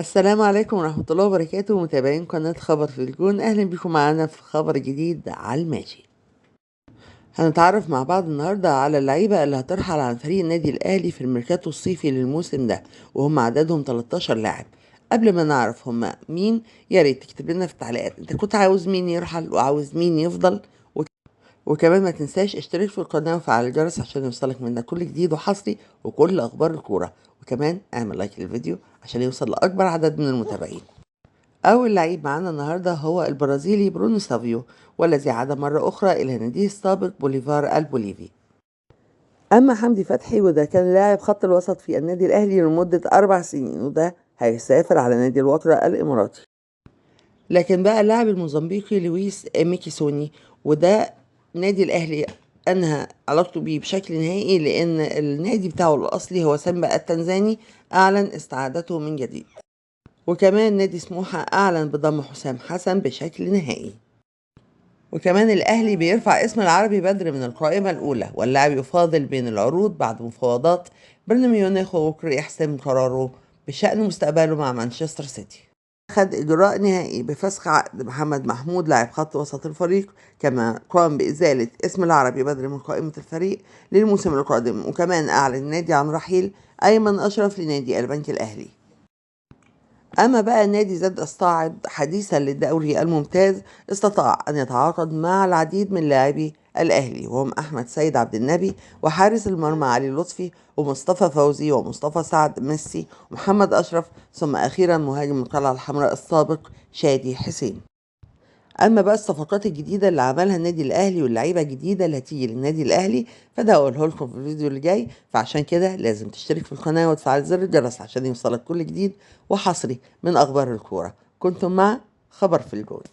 السلام عليكم ورحمة الله وبركاته، متابعين قناة خبر في الجون. أهلا بكم معانا في خبر جديد على الماشي. هنتعرف مع بعض النهاردة على اللعيبة اللي هترحل عن فريق النادي الأهلي في الميركاتو الصيفي للموسم ده، وهم عددهم 13 لاعب. قبل ما نعرف هم مين، يا ريت تكتب لنا في التعليقات انت كنت عاوز مين يرحل وعاوز مين يفضل. وكمان ما تنساش اشترك في القناة وفعل الجرس عشان يوصلك منا كل جديد وحصري وكل أخبار الكورة، وكمان اعمل لايك للفيديو عشان يوصل لأكبر عدد من المتابعين. أول لعيب معانا النهاردة هو البرازيلي برونو سافيو، والذي عاد مرة أخرى إلى ناديه السابق بوليفار البوليفي. أما حمدي فتحي وده كان لاعب خط الوسط في النادي الأهلي لمدة 4 سنين، وده هيسافر على نادي الوطرة الإماراتي. لكن بقى اللاعب الموزمبيقي لويس ميكيسوني، وده نادي الأهلي أنهى علاقته بيه بشكل نهائي، لأن النادي بتاعه الأصلي هو سامبا التنزاني أعلن استعادته من جديد. وكمان نادي سموحة أعلن بضم حسام حسن بشكل نهائي. وكمان الأهلي بيرفع اسم العربي بدر من القائمة الأولى، واللاعب يفاضل بين العروض بعد مفاوضات بايرن ميونخ وبكرة يحسم قراره بشأن مستقبله مع مانشستر سيتي. أخذ إجراء نهائي بفسخ عقد محمد محمود لاعب خط وسط الفريق، كما قام بإزالة اسم العربي بدر من قائمة الفريق للموسم القادم. وكمان أعلن النادي عن رحيل أيمن أشرف لنادي البنك الأهلي. أما بقى نادي زد الصاعد حديثا للدوري الممتاز، استطاع أن يتعاقد مع العديد من لاعبي الأهلي، وهم أحمد سيد عبد النبي وحارس المرمى علي لطفي ومصطفى فوزي ومصطفى سعد ميسي ومحمد أشرف، ثم أخيرا مهاجم القلعة الحمراء السابق شادي حسين. أما بقى الصفقات الجديدة اللي عملها النادي الأهلي واللعيبة الجديدة اللي هتيجي للنادي الأهلي، فده هقوله لكم في الفيديو اللي جاي. فعشان كده لازم تشترك في القناة وتفعل زر الجرس عشان يوصلك كل جديد وحصري من أخبار الكورة. كنتم مع خبر في الجول.